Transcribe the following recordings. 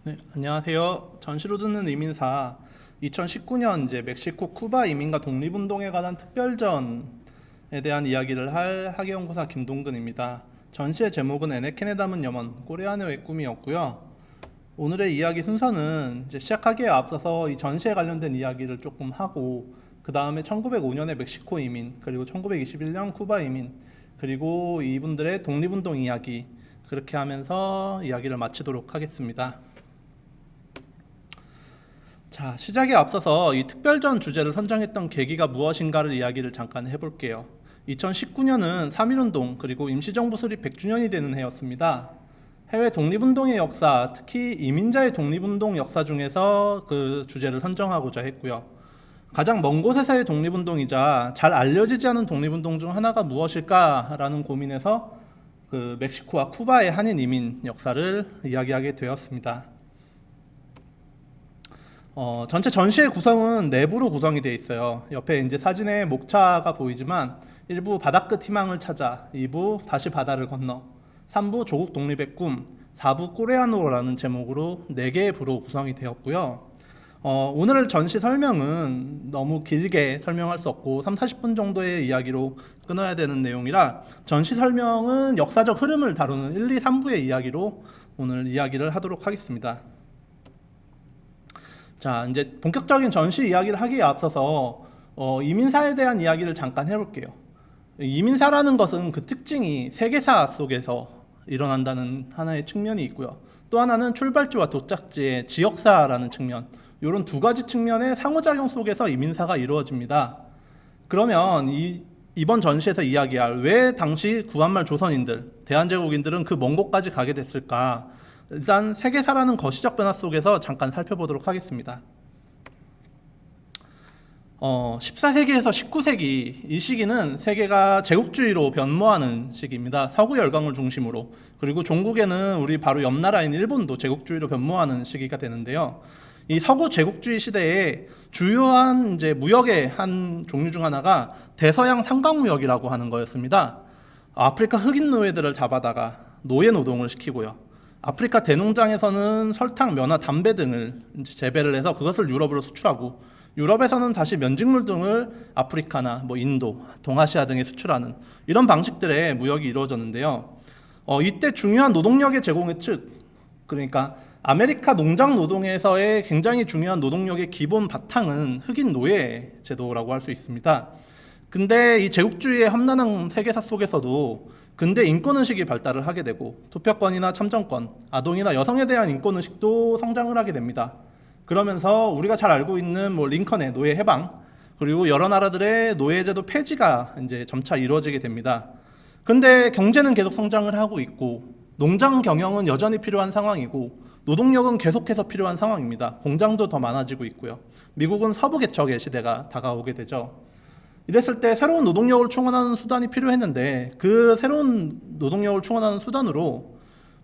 네, 안녕하세요. 전시로 듣는 이민사 2019년 이제 멕시코 쿠바 이민과 독립운동에 관한 특별전에 대한 이야기를 할 학예연구사 김동근입니다. 전시의 제목은 에네켄에 담은 염원, 꼬레아노의 꿈이었고요. 오늘의 이야기 순서는 이제 시작하기에 앞서서 이 전시에 관련된 이야기를 조금 하고 그 다음에 1905년의 멕시코 이민, 그리고 1921년 쿠바 이민, 그리고 이분들의 독립운동 이야기 그렇게 하면서 이야기를 마치도록 하겠습니다. 자, 시작에 앞서서 이 특별전 주제를 선정했던 계기가 무엇인가를 이야기를 잠깐 해볼게요. 2019년은 3.1운동 그리고 임시정부 수립 100주년이 되는 해였습니다. 해외 독립운동의 역사, 특히 이민자의 독립운동 역사 중에서 그 주제를 선정하고자 했고요. 가장 먼 곳에서의 독립운동이자 잘 알려지지 않은 독립운동 중 하나가 무엇일까라는 고민에서 그 멕시코와 쿠바의 한인 이민 역사를 이야기하게 되었습니다. 전체 전시의 구성은 내부로 구성이 되어 있어요. 옆에 이제 사진에 목차가 보이지만 1부 바다끝 희망을 찾아, 2부 다시 바다를 건너, 3부 조국 독립의 꿈, 4부 꼬레아노라는 제목으로 4개의 부로 구성이 되었고요. 오늘 전시 설명은 너무 길게 설명할 수 없고 3, 40분 정도의 이야기로 끊어야 되는 내용이라 전시 설명은 역사적 흐름을 다루는 1, 2, 3부의 이야기로 오늘 이야기를 하도록 하겠습니다. 자, 이제 본격적인 전시 이야기를 하기에 앞서서 이민사에 대한 이야기를 잠깐 해볼게요. 이민사라는 것은 그 특징이 세계사 속에서 일어난다는 하나의 측면이 있고요. 또 하나는 출발지와 도착지의 지역사라는 측면, 이런 두 가지 측면의 상호작용 속에서 이민사가 이루어집니다. 그러면 이번 전시에서 이야기할 왜 당시 구한말 조선인들, 대한제국인들은 그 먼 곳까지 가게 됐을까? 일단 세계사라는 거시적 변화 속에서 잠깐 살펴보도록 하겠습니다. 14세기에서 19세기 이 시기는 세계가 제국주의로 변모하는 시기입니다. 서구 열강을 중심으로, 그리고 종국에는 우리 바로 옆 나라인 일본도 제국주의로 변모하는 시기가 되는데요. 이 서구 제국주의 시대에 주요한 이제 무역의 한 종류 중 하나가 대서양 상강무역이라고 하는 거였습니다. 아프리카 흑인 노예들을 잡아다가 노예 노동을 시키고요. 아프리카 대농장에서는 설탕, 면화, 담배 등을 이제 재배를 해서 그것을 유럽으로 수출하고, 유럽에서는 다시 면직물 등을 아프리카나 인도, 동아시아 등에 수출하는 이런 방식들의 무역이 이루어졌는데요. 이때 중요한 노동력의 제공의 측, 그러니까 아메리카 농장 노동에서의 굉장히 중요한 노동력의 기본 바탕은 흑인 노예 제도라고 할 수 있습니다. 근데 이 제국주의의 험난한 세계사 속에서도 근대 인권의식이 발달을 하게 되고, 투표권이나 참정권, 아동이나 여성에 대한 인권의식도 성장을 하게 됩니다. 그러면서 우리가 잘 알고 있는 링컨의 노예 해방, 그리고 여러 나라들의 노예제도 폐지가 이제 점차 이루어지게 됩니다. 근데 경제는 계속 성장을 하고 있고, 농장 경영은 여전히 필요한 상황이고, 노동력은 계속해서 필요한 상황입니다. 공장도 더 많아지고 있고요. 미국은 서부 개척의 시대가 다가오게 되죠. 이랬을 때 새로운 노동력을 충원하는 수단이 필요했는데, 그 새로운 노동력을 충원하는 수단으로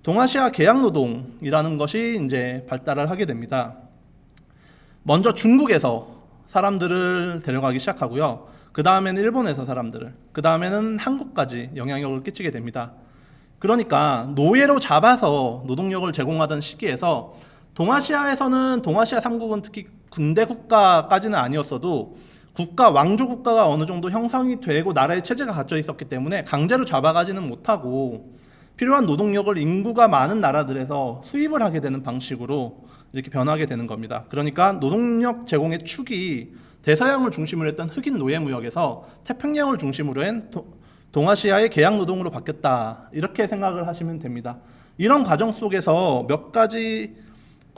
동아시아 계약노동이라는 것이 이제 발달을 하게 됩니다. 먼저 중국에서 사람들을 데려가기 시작하고요. 그 다음에는 일본에서 사람들을, 그 다음에는 한국까지 영향력을 끼치게 됩니다. 그러니까 노예로 잡아서 노동력을 제공하던 시기에서 동아시아에서는, 동아시아 3국은 특히 근대 국가까지는 아니었어도 국가, 왕조 국가가 어느 정도 형성이 되고 나라의 체제가 갖춰 있었기 때문에 강제로 잡아가지는 못하고 필요한 노동력을 인구가 많은 나라들에서 수입을 하게 되는 방식으로 이렇게 변하게 되는 겁니다. 그러니까 노동력 제공의 축이 대서양을 중심으로 했던 흑인 노예 무역에서 태평양을 중심으로 한 동아시아의 계약 노동으로 바뀌었다, 이렇게 생각을 하시면 됩니다. 이런 과정 속에서 몇 가지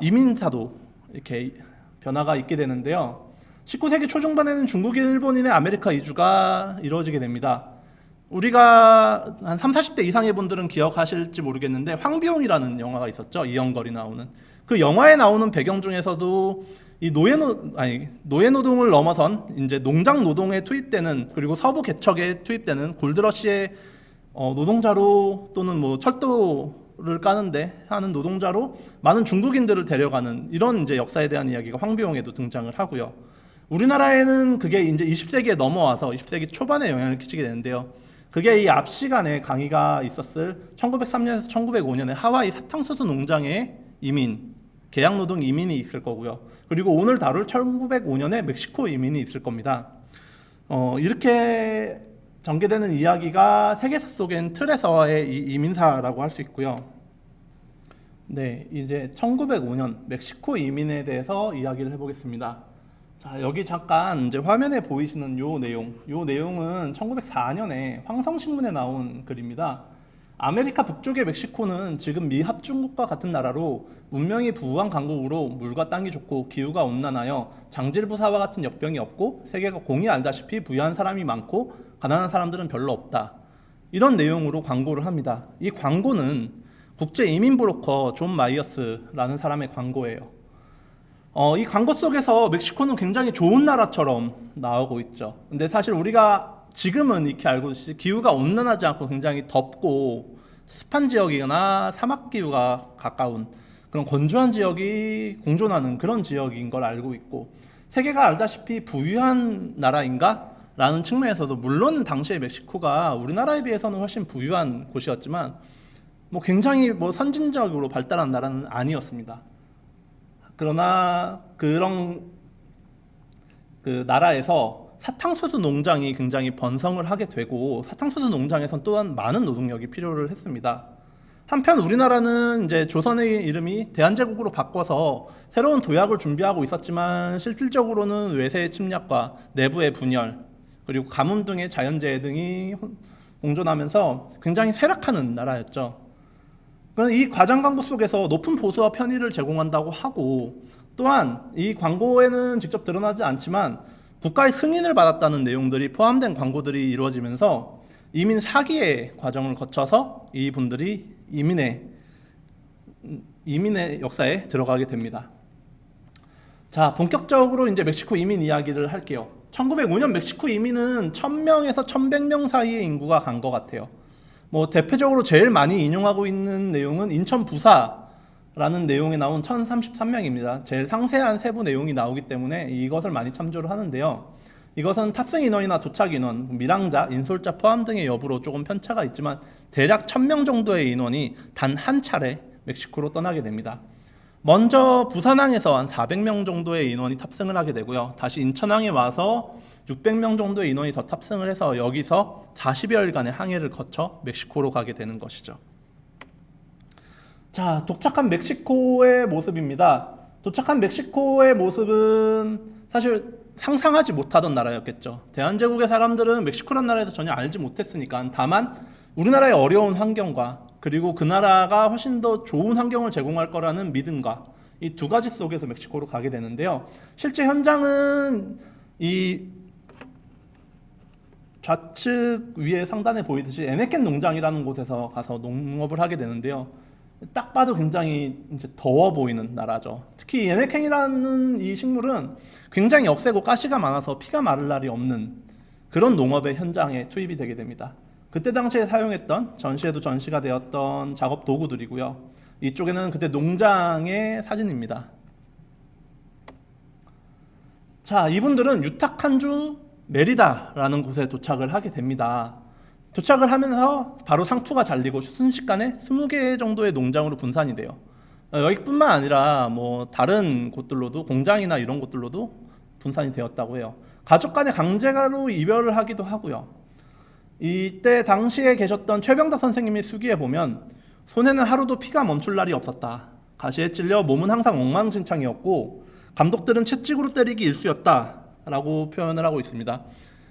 이민사도 이렇게 변화가 있게 되는데요. 19세기 초중반에는 중국인, 일본인의 아메리카 이주가 이루어지게 됩니다. 우리가 한 30, 40대 이상의 분들은 기억하실지 모르겠는데 황비용이라는 영화가 있었죠. 이영걸이 나오는. 그 영화에 나오는 배경 중에서도 이 노예 노동을 넘어선 이제 농장 노동에 투입되는, 그리고 서부 개척에 투입되는 골드러시의 노동자로, 또는 철도를 까는데 하는 노동자로 많은 중국인들을 데려가는 이런 이제 역사에 대한 이야기가 황비용에도 등장을 하고요. 우리나라에는 그게 이제 20세기에 넘어와서 20세기 초반에 영향을 끼치게 되는데요. 그게 이 앞 시간에 강의가 있었을 1903년에서 1905년에 하와이 사탕수수 농장의 이민, 계약 노동 이민이 있을 거고요. 그리고 오늘 다룰 1905년에 멕시코 이민이 있을 겁니다. 이렇게 전개되는 이야기가 세계사 속엔 틀에서의 이민사라고 할 수 있고요. 네, 이제 1905년 멕시코 이민에 대해서 이야기를 해보겠습니다. 자, 여기 잠깐 이제 화면에 보이시는 요 내용은 1904년에 황성신문에 나온 글입니다. 아메리카 북쪽의 멕시코는 지금 미 합중국과 같은 나라로 문명이 부유한 강국으로 물과 땅이 좋고 기후가 온난하여 장질부사와 같은 역병이 없고 세계가 공히 알다시피 부유한 사람이 많고 가난한 사람들은 별로 없다. 이런 내용으로 광고를 합니다. 이 광고는 국제 이민 브로커 존 마이어스라는 사람의 광고예요. 이 광고 속에서 멕시코는 굉장히 좋은 나라처럼 나오고 있죠. 근데 사실 우리가 지금은 이렇게 알고 있듯이 기후가 온난하지 않고 굉장히 덥고 습한 지역이거나 사막 기후가 가까운 그런 건조한 지역이 공존하는 그런 지역인 걸 알고 있고, 세계가 알다시피 부유한 나라인가? 라는 측면에서도 물론 당시에 멕시코가 우리나라에 비해서는 훨씬 부유한 곳이었지만 굉장히 선진적으로 발달한 나라는 아니었습니다. 그러나 그런 그 나라에서 사탕수수 농장이 굉장히 번성을 하게 되고 사탕수수 농장에선 또한 많은 노동력이 필요를 했습니다. 한편 우리나라는 이제 조선의 이름이 대한제국으로 바꿔서 새로운 도약을 준비하고 있었지만 실질적으로는 외세의 침략과 내부의 분열 그리고 가뭄 등의 자연재해 등이 공존하면서 굉장히 쇠락하는 나라였죠. 이 과장 광고 속에서 높은 보수와 편의를 제공한다고 하고, 또한 이 광고에는 직접 드러나지 않지만 국가의 승인을 받았다는 내용들이 포함된 광고들이 이루어지면서 이민 사기의 과정을 거쳐서 이분들이 이민의 역사에 들어가게 됩니다. 자, 본격적으로 이제 멕시코 이민 이야기를 할게요. 1905년 멕시코 이민은 1000명에서 1100명 사이의 인구가 간 것 같아요. 대표적으로 제일 많이 인용하고 있는 내용은 인천 부사라는 내용에 나온 1033명입니다. 제일 상세한 세부 내용이 나오기 때문에 이것을 많이 참조를 하는데요. 이것은 탑승 인원이나 도착 인원, 밀항자, 인솔자 포함 등의 여부로 조금 편차가 있지만 대략 1000명 정도의 인원이 단 한 차례 멕시코로 떠나게 됩니다. 먼저 부산항에서 한 400명 정도의 인원이 탑승을 하게 되고요. 다시 인천항에 와서 600명 정도의 인원이 더 탑승을 해서 여기서 40여일간의 항해를 거쳐 멕시코로 가게 되는 것이죠. 자, 도착한 멕시코의 모습입니다. 도착한 멕시코의 모습은 사실 상상하지 못하던 나라였겠죠. 대한제국의 사람들은 멕시코란 나라에서 전혀 알지 못했으니까, 다만 우리나라의 어려운 환경과 그리고 그 나라가 훨씬 더 좋은 환경을 제공할 거라는 믿음과 이 두 가지 속에서 멕시코로 가게 되는데요. 실제 현장은 이 좌측 위에 상단에 보이듯이 에네켄 농장이라는 곳에서 가서 농업을 하게 되는데요. 딱 봐도 굉장히 이제 더워 보이는 나라죠. 특히 에네켄이라는 이 식물은 굉장히 억세고 가시가 많아서 피가 마를 날이 없는 그런 농업의 현장에 투입이 되게 됩니다. 그때 당시에 사용했던, 전시에도 전시가 되었던 작업 도구들이고요. 이쪽에는 그때 농장의 사진입니다. 자, 이분들은 유타 칸주 메리다라는 곳에 도착을 하게 됩니다. 도착을 하면서 바로 상투가 잘리고 순식간에 20개 정도의 농장으로 분산이 돼요. 여기뿐만 아니라 다른 곳들로도, 공장이나 이런 곳들로도 분산이 되었다고 해요. 가족 간의 강제로 이별을 하기도 하고요. 이때 당시에 계셨던 최병덕 선생님이 수기에 보면 손에는 하루도 피가 멈출 날이 없었다. 가시에 찔려 몸은 항상 엉망진창이었고 감독들은 채찍으로 때리기 일쑤였다 라고 표현을 하고 있습니다.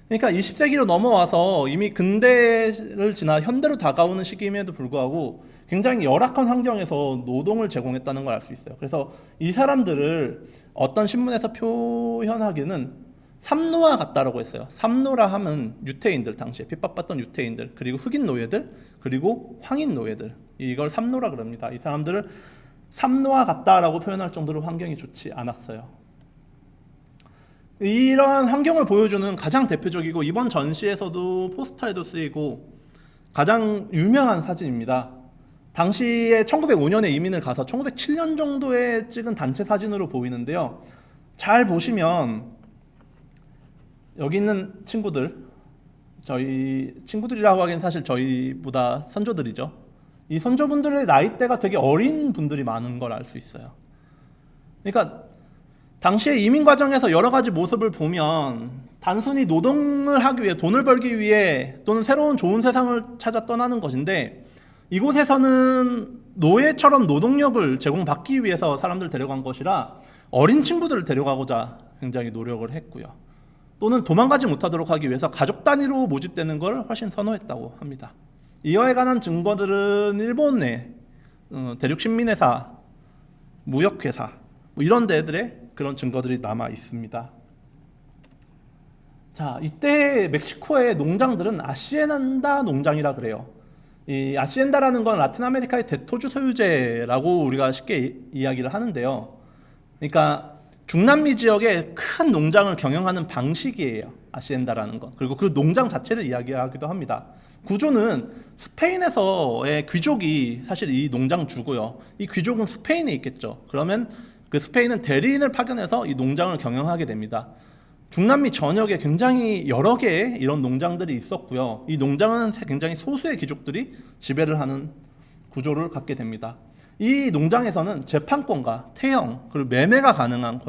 그러니까 20세기로 넘어와서 이미 근대를 지나 현대로 다가오는 시기임에도 불구하고 굉장히 열악한 환경에서 노동을 제공했다는 걸 알 수 있어요. 그래서 이 사람들을 어떤 신문에서 표현하기는 삼노와 같다라고 했어요. 삼노라 하면 유태인들, 당시에 핍박받던 유태인들, 그리고 흑인 노예들, 그리고 황인 노예들, 이걸 삼노라 그럽니다. 이 사람들을 삼노와 같다라고 표현할 정도로 환경이 좋지 않았어요. 이러한 환경을 보여주는 가장 대표적이고 이번 전시에서도 포스터에도 쓰이고 가장 유명한 사진입니다. 당시에 1905년에 이민을 가서 1907년 정도에 찍은 단체 사진으로 보이는데요. 잘 보시면 여기 있는 친구들, 저희 친구들이라고 하기엔 사실 저희보다 선조들이죠. 이 선조분들의 나이대가 되게 어린 분들이 많은 걸 알 수 있어요. 그러니까 당시에 이민 과정에서 여러 가지 모습을 보면 단순히 노동을 하기 위해 돈을 벌기 위해 또는 새로운 좋은 세상을 찾아 떠나는 것인데 이곳에서는 노예처럼 노동력을 제공받기 위해서 사람들 데려간 것이라 어린 친구들을 데려가고자 굉장히 노력을 했고요. 또는 도망가지 못하도록 하기 위해서 가족 단위로 모집되는 걸 훨씬 선호했다고 합니다. 이와에 관한 증거들은 일본 내 대륙 식민회사, 무역회사 이런 데들의 그런 증거들이 남아 있습니다. 자, 이때 멕시코의 농장들은 아시엔다 농장이라 그래요. 이 아시엔다라는 건 라틴 아메리카의 대토주 소유제라고 우리가 쉽게 이야기를 하는데요. 그러니까 중남미 지역의 큰 농장을 경영하는 방식이에요. 아시엔다라는 건. 그리고 그 농장 자체를 이야기하기도 합니다. 구조는 스페인에서의 귀족이 사실 이 농장 주고요. 이 귀족은 스페인에 있겠죠. 그러면 그 스페인은 대리인을 파견해서 이 농장을 경영하게 됩니다. 중남미 전역에 굉장히 여러 개의 이런 농장들이 있었고요. 이 농장은 굉장히 소수의 귀족들이 지배를 하는 구조를 갖게 됩니다. 이 농장에서는 재판권과 태형 그리고 매매가 가능한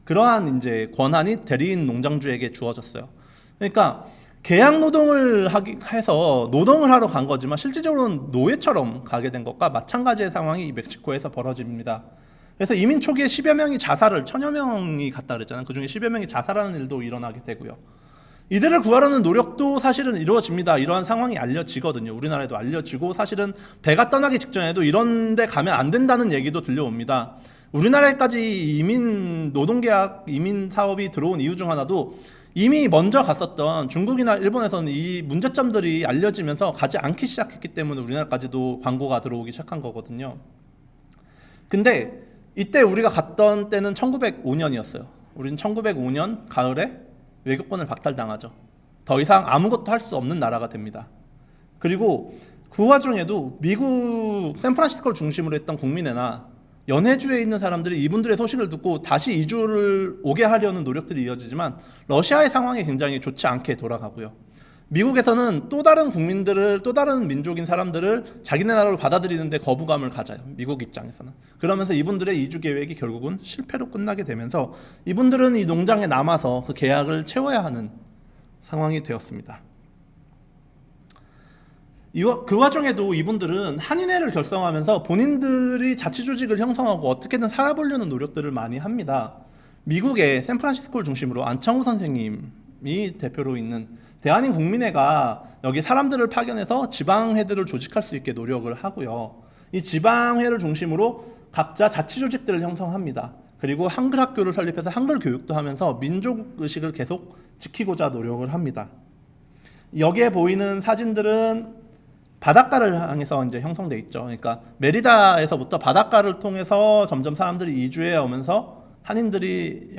그러한 이제 권한이 대리인 농장주에게 주어졌어요. 그러니까 계약 노동을 해서 노동을 하러 간 거지만 실질적으로는 노예처럼 가게 된 것과 마찬가지의 상황이 멕시코에서 벌어집니다. 그래서 이민 초기에 10여 명이 자살을, 1000여 명이 갔다 그랬잖아요. 그 중에 10여 명이 자살하는 일도 일어나게 되고요. 이들을 구하려는 노력도 사실은 이루어집니다. 이러한 상황이 알려지거든요. 우리나라에도 알려지고 사실은 배가 떠나기 직전에도 이런 데 가면 안 된다는 얘기도 들려옵니다. 우리나라에까지 이민 노동계약, 이민 사업이 들어온 이유 중 하나도 이미 먼저 갔었던 중국이나 일본에서는 이 문제점들이 알려지면서 가지 않기 시작했기 때문에 우리나라까지도 광고가 들어오기 시작한 거거든요. 근데 이때 우리가 갔던 때는 1905년이었어요. 우리는 1905년 가을에 외교권을 박탈당하죠. 더 이상 아무것도 할 수 없는 나라가 됩니다. 그리고 그 와중에도 미국 샌프란시스코를 중심으로 했던 국민회나 연해주에 있는 사람들이 이분들의 소식을 듣고 다시 이주를 오게 하려는 노력들이 이어지지만 러시아의 상황이 굉장히 좋지 않게 돌아가고요. 미국에서는 또 다른 국민들을, 또 다른 민족인 사람들을 자기네 나라로 받아들이는데 거부감을 가져요. 미국 입장에서는. 그러면서 이분들의 이주 계획이 결국은 실패로 끝나게 되면서 이분들은 이 농장에 남아서 그 계약을 채워야 하는 상황이 되었습니다. 그 와중에도 이분들은 한인회를 결성하면서 본인들이 자치조직을 형성하고 어떻게든 살아보려는 노력들을 많이 합니다. 미국의 샌프란시스코를 중심으로 안창호 선생님이 대표로 있는 대한인 국민회가 여기 사람들을 파견해서 지방회들을 조직할 수 있게 노력을 하고요. 이 지방회를 중심으로 각자 자치조직들을 형성합니다. 그리고 한글 학교를 설립해서 한글 교육도 하면서 민족의식을 계속 지키고자 노력을 합니다. 여기에 보이는 사진들은 바닷가를 향해서 이제 형성돼 있죠. 그러니까 메리다에서부터 바닷가를 통해서 점점 사람들이 이주해 오면서 한인들이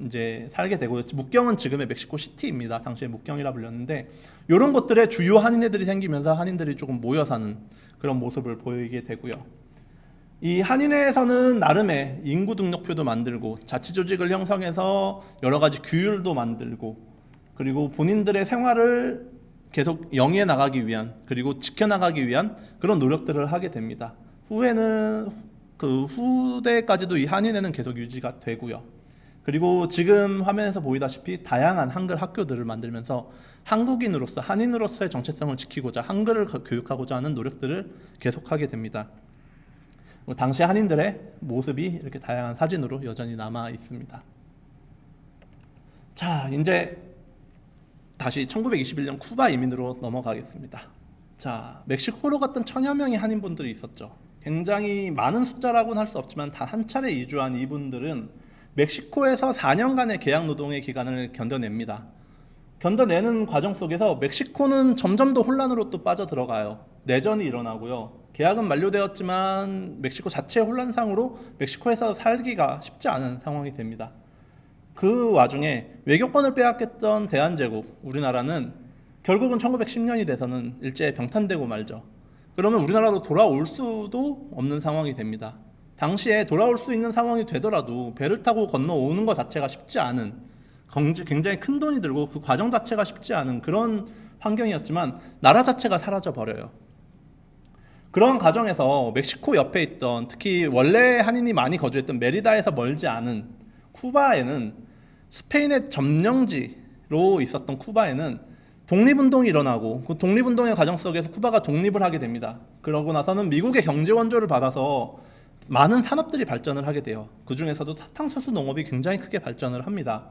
이제 살게 되고, 묵경은 지금의 멕시코 시티입니다. 당시에 묵경이라 불렸는데 이런 곳들에 주요 한인회들이 생기면서 한인들이 조금 모여 사는 그런 모습을 보이게 되고요. 이 한인회에서는 나름의 인구 등록표도 만들고 자치조직을 형성해서 여러 가지 규율도 만들고 그리고 본인들의 생활을 계속 영위해 나가기 위한 그리고 지켜나가기 위한 그런 노력들을 하게 됩니다. 후에는 그 후대까지도 이 한인회는 계속 유지가 되고요. 그리고 지금 화면에서 보이다시피 다양한 한글 학교들을 만들면서 한국인으로서 한인으로서의 정체성을 지키고자 한글을 교육하고자 하는 노력들을 계속하게 됩니다. 당시 한인들의 모습이 이렇게 다양한 사진으로 여전히 남아 있습니다. 자, 이제 다시 1921년 쿠바 이민으로 넘어가겠습니다. 자, 멕시코로 갔던 1000여 명의 한인분들이 있었죠. 굉장히 많은 숫자라고는 할 수 없지만 단 한 차례 이주한 이분들은 멕시코에서 4년간의 계약 노동의 기간을 견뎌냅니다. 견뎌내는 과정 속에서 멕시코는 점점 더 혼란으로 또 빠져들어가요. 내전이 일어나고요. 계약은 만료되었지만 멕시코 자체의 혼란상으로 멕시코에서 살기가 쉽지 않은 상황이 됩니다. 그 와중에 외교권을 빼앗겼던 대한제국, 우리나라는 결국은 1910년이 돼서는 일제에 병탄되고 말죠. 그러면 우리나라로 돌아올 수도 없는 상황이 됩니다. 당시에 돌아올 수 있는 상황이 되더라도 배를 타고 건너오는 것 자체가 쉽지 않은, 굉장히 큰 돈이 들고 그 과정 자체가 쉽지 않은 그런 환경이었지만 나라 자체가 사라져 버려요. 그런 과정에서 멕시코 옆에 있던, 특히 원래 한인이 많이 거주했던 메리다에서 멀지 않은 쿠바에는, 스페인의 점령지로 있었던 쿠바에는 독립운동이 일어나고, 그 독립운동의 과정 속에서 쿠바가 독립을 하게 됩니다. 그러고 나서는 미국의 경제 원조를 받아서 많은 산업들이 발전을 하게 돼요. 그 중에서도 사탕수수 농업이 굉장히 크게 발전을 합니다.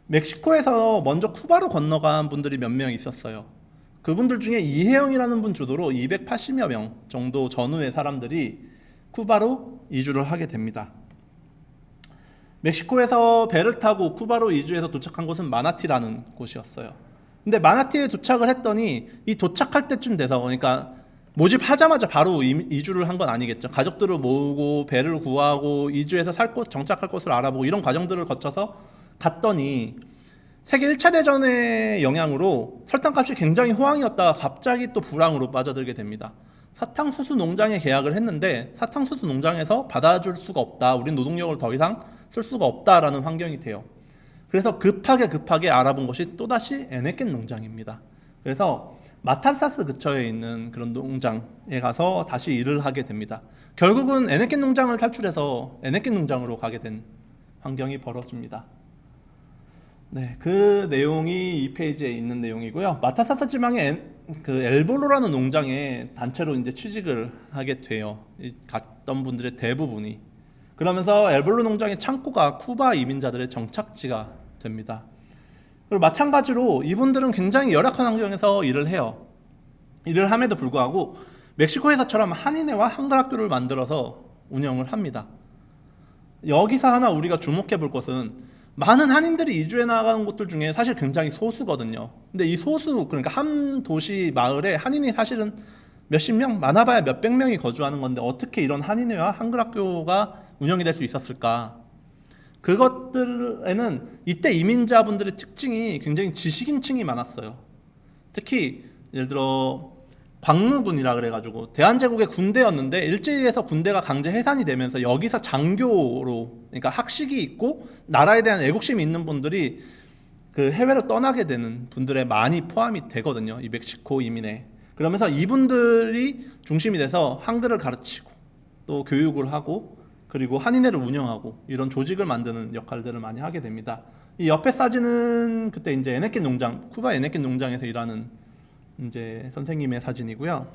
멕시코에서 먼저 쿠바로 건너간 분들이 몇 명 있었어요. 그분들 중에 이혜영이라는 분 주도로 280여 명 정도 전후의 사람들이 쿠바로 이주를 하게 됩니다. 멕시코에서 배를 타고 쿠바로 이주해서 도착한 곳은 마나티라는 곳이었어요. 근데 마나티에 도착을 했더니 이 도착할 때쯤 돼서, 그러니까 모집하자마자 바로 이주를 한 건 아니겠죠. 가족들을 모으고 배를 구하고 이주해서 살 곳, 정착할 곳을 알아보고 이런 과정들을 거쳐서 갔더니 세계 1차 대전의 영향으로 설탕값이 굉장히 호황이었다가 갑자기 또 불황으로 빠져들게 됩니다. 사탕수수 농장에 계약을 했는데 사탕수수 농장에서 받아줄 수가 없다, 우린 노동력을 더 이상 쓸 수가 없다라는 환경이 돼요. 그래서 급하게 알아본 것이 또다시 에네켄 농장입니다. 그래서 마탄사스 근처에 있는 그런 농장에 가서 다시 일을 하게 됩니다. 결국은 에네켄 농장을 탈출해서 에네켄 농장으로 가게 된 환경이 벌어집니다. 네, 그 내용이 이 페이지에 있는 내용이고요. 마타사스 지방의 그 엘볼로라는 농장에 단체로 이제 취직을 하게 돼요. 갔던 분들의 대부분이. 그러면서 엘볼로 농장의 창고가 쿠바 이민자들의 정착지가 됩니다. 그리고 마찬가지로 이분들은 굉장히 열악한 환경에서 일을 해요. 일을 함에도 불구하고 멕시코에서처럼 한인회와 한글 학교를 만들어서 운영을 합니다. 여기서 하나 우리가 주목해 볼 것은, 많은 한인들이 이주해 나가는 곳들 중에 사실 굉장히 소수거든요. 근데 이 소수, 그러니까 한 도시 마을에 한인이 사실은 몇십 명, 많아봐야 몇백 명이 거주하는 건데 어떻게 이런 한인회와 한글 학교가 운영이 될 수 있었을까? 그것들에는 이때 이민자분들의 특징이 굉장히 지식인층이 많았어요. 특히 예를 들어 광무군이라 그래가지고 대한제국의 군대였는데 일제에서 군대가 강제 해산이 되면서 여기서 장교로, 그러니까 학식이 있고 나라에 대한 애국심이 있는 분들이 그 해외로 떠나게 되는 분들에 많이 포함이 되거든요, 이 멕시코 이민에. 그러면서 이분들이 중심이 돼서 한글을 가르치고 또 교육을 하고 그리고 한인회를 운영하고 이런 조직을 만드는 역할들을 많이 하게 됩니다. 이 옆에 사진은 그때 이제 에네켄 농장, 쿠바 에네켄 농장에서 일하는 이제 선생님의 사진이고요.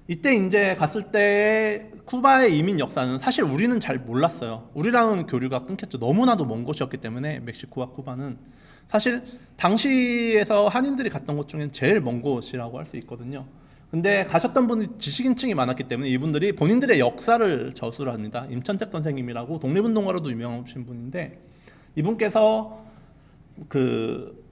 이때 이제 갔을 때 쿠바의 이민 역사는 사실 우리는 잘 몰랐어요. 우리랑은 교류가 끊겼죠. 너무나도 먼 곳이었기 때문에. 멕시코와 쿠바는 사실 당시에서 한인들이 갔던 곳 중에 제일 먼 곳이라고 할 수 있거든요. 근데 가셨던 분이 지식인층이 많았기 때문에 이분들이 본인들의 역사를 저술을 합니다. 임천택 선생님이라고 독립운동가로도 유명하신 분인데, 이분께서 그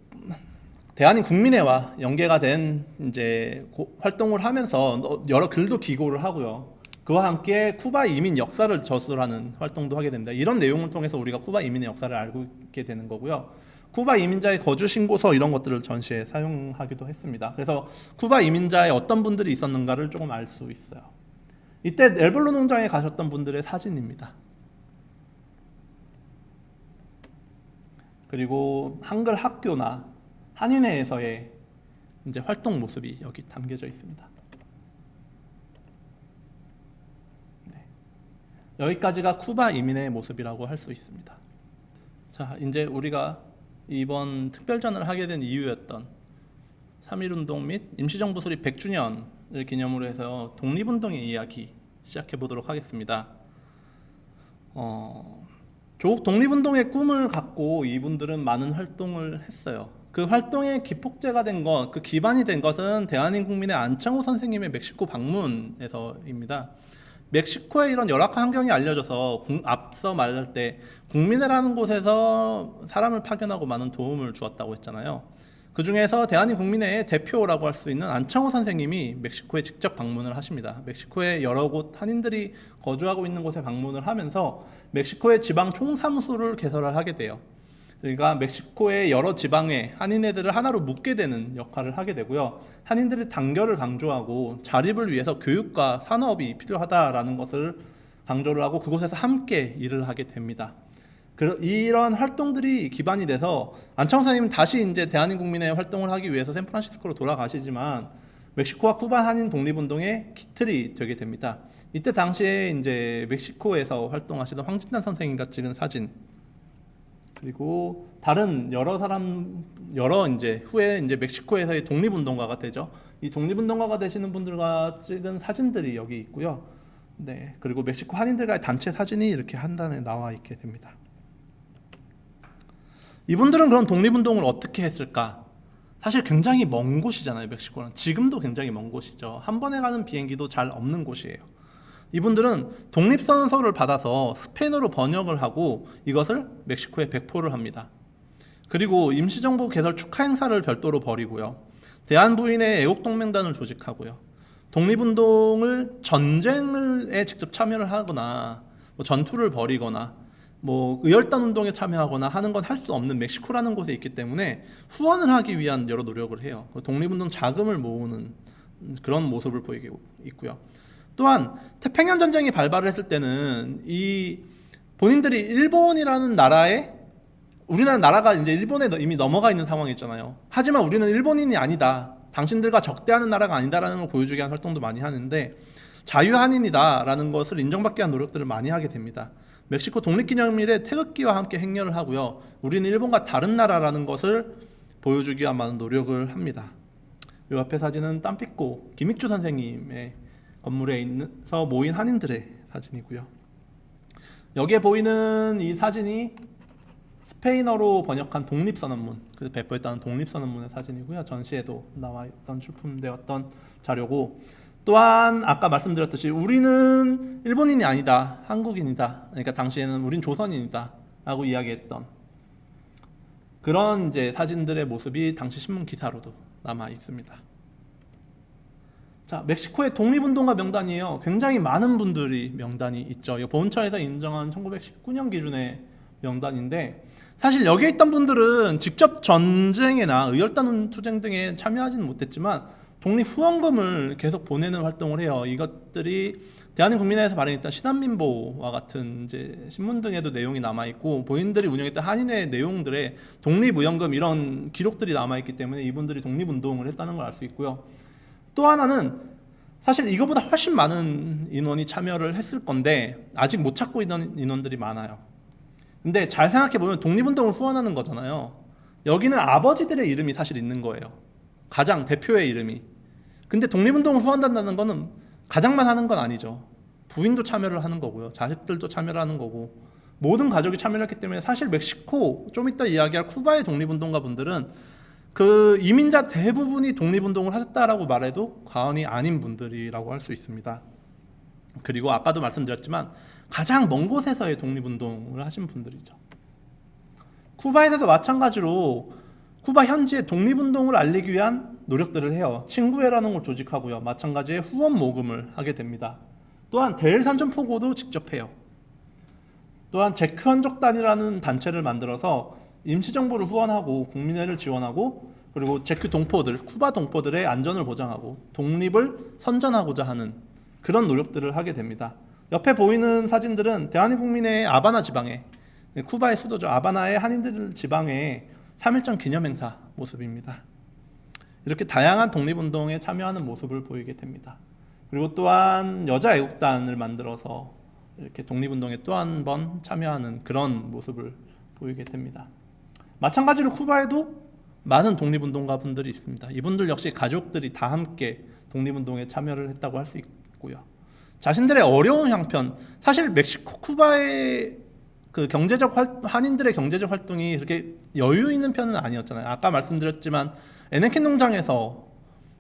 대한인 국민회와 연계가 된 이제 활동을 하면서 여러 글도 기고를 하고요. 그와 함께 쿠바 이민 역사를 저술하는 활동도 하게 됩니다. 이런 내용을 통해서 우리가 쿠바 이민의 역사를 알고 있게 되는 거고요. 쿠바 이민자의 거주 신고서 이런 것들을 전시에 사용하기도 했습니다. 그래서 쿠바 이민자의 어떤 분들이 있었는가를 조금 알 수 있어요. 이때 엘볼로 농장에 가셨던 분들의 사진입니다. 그리고 한글 학교나 한인회에서의 이제 활동 모습이 여기 담겨져 있습니다. 네. 여기까지가 쿠바 이민의 모습이라고 할 수 있습니다. 자, 이제 우리가 이번 특별전을 하게 된 이유였던 3.1운동 및 임시정부 수립 100주년을 기념으로 해서 독립운동의 이야기 시작해 보도록 하겠습니다. 조국 독립운동의 꿈을 갖고 이분들은 많은 활동을 했어요. 그 활동의 기폭제가 된 것, 그 기반이 된 것은 대한민국민의 안창호 선생님의 멕시코 방문에서입니다. 멕시코의 이런 열악한 환경이 알려져서 앞서 말할 때 국민회라는 곳에서 사람을 파견하고 많은 도움을 주었다고 했잖아요. 그 중에서 대한민국민회의 대표라고 할 수 있는 안창호 선생님이 멕시코에 직접 방문을 하십니다. 멕시코의 여러 곳 한인들이 거주하고 있는 곳에 방문을 하면서 멕시코의 지방 총사무소를 개설을 하게 돼요. 그러니까 멕시코의 여러 지방의 한인회들을 하나로 묶게 되는 역할을 하게 되고요. 한인들의 단결을 강조하고 자립을 위해서 교육과 산업이 필요하다라는 것을 강조를 하고 그곳에서 함께 일을 하게 됩니다. 이런 활동들이 기반이 돼서 안창호 선생님은 다시 이제 대한민국민의 활동을 하기 위해서 샌프란시스코로 돌아가시지만 멕시코와 쿠바 한인 독립운동의 기틀이 되게 됩니다. 이때 당시에 이제 멕시코에서 활동하시던 황진단 선생님과 찍은 사진, 그리고 다른 여러 이제 후에 이제 멕시코에서의 독립운동가가 되죠. 이 독립운동가가 되시는 분들과 찍은 사진들이 여기 있고요. 네, 그리고 멕시코 한인들과의 단체 사진이 이렇게 한 단에 나와 있게 됩니다. 이분들은 그럼 독립운동을 어떻게 했을까? 사실 굉장히 먼 곳이잖아요, 멕시코는. 지금도 굉장히 먼 곳이죠. 한 번에 가는 비행기도 잘 없는 곳이에요. 이분들은 독립선언서를 받아서 스페인어로 번역을 하고 이것을 멕시코에 배포를 합니다. 그리고 임시정부 개설 축하 행사를 별도로 벌이고요. 대한부인의 애국동맹단을 조직하고요. 독립운동을 전쟁에 직접 참여를 하거나 뭐 전투를 벌이거나 뭐 의열단 운동에 참여하거나 하는 건 할 수 없는 멕시코라는 곳에 있기 때문에 후원을 하기 위한 여러 노력을 해요. 독립운동 자금을 모으는 그런 모습을 보이고 있고요. 또한 태평양 전쟁이 발발을 했을 때는 이 본인들이 일본이라는 나라에, 우리나라 나라가 이제 일본에 이미 넘어가 있는 상황이었잖아요. 하지만 우리는 일본인이 아니다, 당신들과 적대하는 나라가 아니다라는 걸 보여주기 위한 활동도 많이 하는데, 자유한인이다라는 것을 인정받기 위한 노력들을 많이 하게 됩니다. 멕시코 독립기념일에 태극기와 함께 행렬을 하고요. 우리는 일본과 다른 나라라는 것을 보여주기 위한 많은 노력을 합니다. 이 앞에 사진은 땀피코 김익주 선생님의 건물에 있어서 모인 한인들의 사진이고요. 여기에 보이는 이 사진이 스페인어로 번역한 독립선언문, 그래서 배포했다는 독립선언문의 사진이고요. 전시에도 나와 있던 출품되었던 자료고, 또한 아까 말씀드렸듯이 우리는 일본인이 아니다, 한국인이다, 그러니까 당시에는 우린 조선인이다 라고 이야기했던 그런 이제 사진들의 모습이 당시 신문 기사로도 남아 있습니다. 자, 멕시코의 독립운동가 명단이에요. 굉장히 많은 분들이 명단이 있죠. 보훈처에서 인정한 1919년 기준의 명단인데, 사실 여기에 있던 분들은 직접 전쟁이나 의열단 투쟁 등에 참여하지는 못했지만 독립후원금을 계속 보내는 활동을 해요. 이것들이 대한민국민회에서 발행했던 신한민보와 같은 이제 신문 등에도 내용이 남아있고, 본인들이 운영했던 한인회 내용들에 독립의원금 이런 기록들이 남아있기 때문에 이분들이 독립운동을 했다는 걸 알 수 있고요. 또 하나는 사실 이거보다 훨씬 많은 인원이 참여를 했을 건데 아직 못 찾고 있는 인원들이 많아요. 근데 잘 생각해보면 독립운동을 후원하는 거잖아요. 여기는 아버지들의 이름이 사실 있는 거예요. 가장 대표의 이름이. 근데 독립운동을 후원한다는 거는 가장만 하는 건 아니죠. 부인도 참여를 하는 거고요. 자식들도 참여를 하는 거고, 모든 가족이 참여를 했기 때문에 사실 멕시코, 좀 이따 이야기할 쿠바의 독립운동가 분들은 그 이민자 대부분이 독립운동을 하셨다라고 말해도 과언이 아닌 분들이라고 할 수 있습니다. 그리고 아까도 말씀드렸지만 가장 먼 곳에서의 독립운동을 하신 분들이죠. 쿠바에서도 마찬가지로 쿠바 현지의 독립운동을 알리기 위한 노력들을 해요. 친구회라는 걸 조직하고요. 마찬가지의 후원 모금을 하게 됩니다. 또한 대일산전포고도 직접 해요. 또한 제큐헌족단이라는 단체를 만들어서 임시정부를 후원하고 국민회를 지원하고, 그리고 제큐 동포들, 쿠바 동포들의 안전을 보장하고 독립을 선전하고자 하는 그런 노력들을 하게 됩니다. 옆에 보이는 사진들은 대한민국민회의 아바나 지방에, 쿠바의 수도죠, 아바나의 한인들 지방의 3.1절 기념행사 모습입니다. 이렇게 다양한 독립운동에 참여하는 모습을 보이게 됩니다. 그리고 또한 여자 애국단을 만들어서 이렇게 독립운동에 또 한 번 참여하는 그런 모습을 보이게 됩니다. 마찬가지로 쿠바에도 많은 독립운동가 분들이 있습니다. 이분들 역시 가족들이 다 함께 독립운동에 참여를 했다고 할 수 있고요. 자신들의 어려운 형편, 사실 멕시코, 쿠바의 그 한인들의 경제적 활동이 그렇게 여유 있는 편은 아니었잖아요. 아까 말씀드렸지만 에네킨 농장에서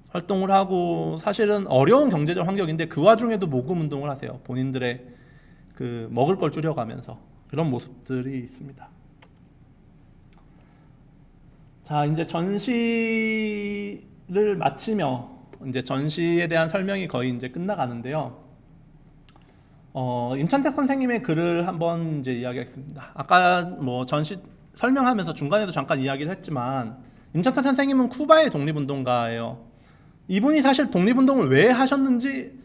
활동을 하고 사실은 어려운 경제적 환경인데 그 와중에도 모금 운동을 하세요. 본인들의 그 먹을 걸 줄여가면서 그런 모습들이 있습니다. 자, 이제 전시를 마치며 이제 전시에 대한 설명이 거의 이제 끝나가는데요. 임찬택 선생님의 글을 한번 이제 이야기하겠습니다. 아까 뭐 전시 설명하면서 중간에도 잠깐 이야기를 했지만 임찬택 선생님은 쿠바의 독립운동가예요. 이분이 사실 독립운동을 왜 하셨는지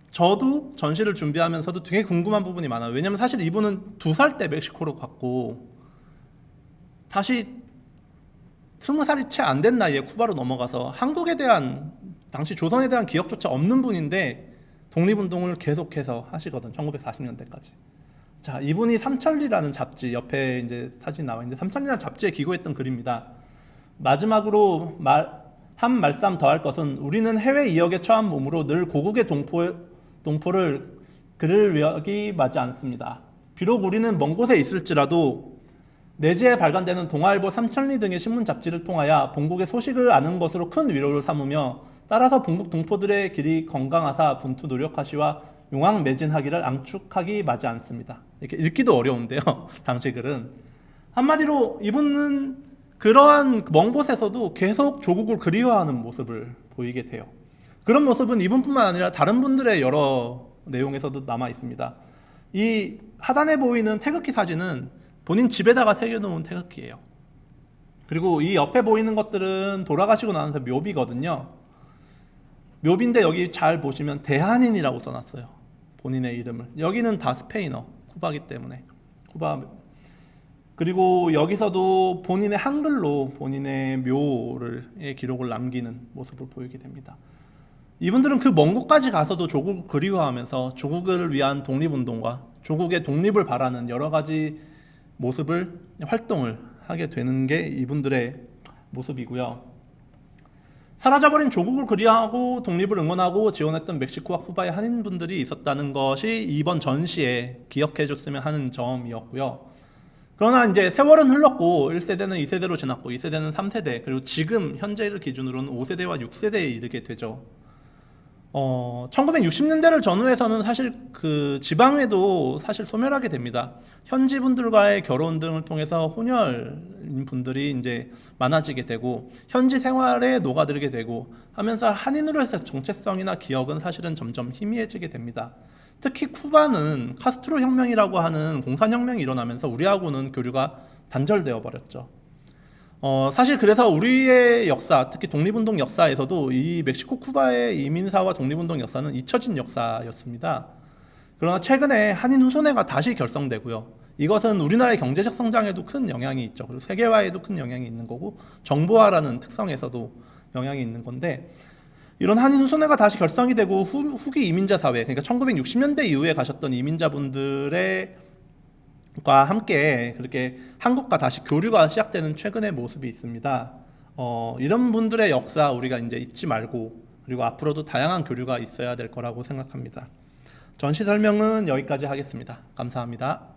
저도 전시를 준비하면서도 되게 궁금한 부분이 많아요. 왜냐면 사실 이분은 2살 때 멕시코로 갔고 다시 20살이 채 안 된 나이에 쿠바로 넘어가서 한국에 대한 당시 조선에 대한 기억조차 없는 분인데 독립운동을 계속해서 하시거든. 1940년대까지. 자, 이분이 삼천리라는 잡지, 옆에 이제 사진 나와 있는데 삼천리라는 잡지에 기고했던 글입니다. 마지막으로 한 말씀 더 할 것은 우리는 해외 이역에 처한 몸으로 늘 고국의 동포를 그를 위하기 마지 않습니다. 비록 우리는 먼 곳에 있을지라도 내지에 발간되는 동아일보, 삼천리 등의 신문 잡지를 통하여 본국의 소식을 아는 것으로 큰 위로를 삼으며 따라서 본국 동포들의 길이 건강하사 분투 노력하시와 용왕 매진하기를 앙축하기 마지 않습니다. 이렇게 읽기도 어려운데요. 당시 글은 한마디로 이분은 그러한 먼 곳에서도 계속 조국을 그리워하는 모습을 보이게 돼요. 그런 모습은 이분뿐만 아니라 다른 분들의 여러 내용에서도 남아 있습니다. 이 하단에 보이는 태극기 사진은 본인 집에다가 새겨놓은 태극기예요. 그리고 이 옆에 보이는 것들은 돌아가시고 나서 묘비거든요. 묘비인데 여기 잘 보시면 대한인이라고 써놨어요. 본인의 이름을. 여기는 다 스페인어, 쿠바기 때문에. 쿠바. 그리고 여기서도 본인의 한글로 본인의 묘의 기록을 남기는 모습을 보이게 됩니다. 이분들은 그 먼 곳까지 가서도 조국을 그리워하면서 조국을 위한 독립운동과 조국의 독립을 바라는 여러 가지 모습을, 활동을 하게 되는 게 이분들의 모습이고요. 사라져버린 조국을 그리워하고 독립을 응원하고 지원했던 멕시코와 쿠바의 한인분들이 있었다는 것이 이번 전시에 기억해줬으면 하는 점이었고요. 그러나 이제 세월은 흘렀고 1세대는 2세대로 지났고 2세대는 3세대 그리고 지금 현재를 기준으로는 5세대와 6세대에 이르게 되죠. 1960년대를 전후해서는 사실 그 지방에도 사실 소멸하게 됩니다. 현지 분들과의 결혼 등을 통해서 혼혈인 분들이 이제 많아지게 되고 현지 생활에 녹아들게 되고 하면서 한인으로서의 정체성이나 기억은 사실은 점점 희미해지게 됩니다. 특히 쿠바는 카스트로 혁명이라고 하는 공산혁명이 일어나면서 우리하고는 교류가 단절되어 버렸죠. 사실 그래서 우리의 역사, 특히 독립운동 역사에서도 이 멕시코 쿠바의 이민사와 독립운동 역사는 잊혀진 역사였습니다. 그러나 최근에 한인 후손회가 다시 결성되고요. 이것은 우리나라의 경제적 성장에도 큰 영향이 있죠. 그리고 세계화에도 큰 영향이 있는 거고 정보화라는 특성에서도 영향이 있는 건데 이런 한인 후손회가 다시 결성이 되고 후기 이민자 사회, 그러니까 1960년대 이후에 가셨던 이민자분들의 과 함께 그렇게 한국과 다시 교류가 시작되는 최근의 모습이 있습니다. 이런 분들의 역사 우리가 이제 잊지 말고 그리고 앞으로도 다양한 교류가 있어야 될 거라고 생각합니다. 전시 설명은 여기까지 하겠습니다. 감사합니다.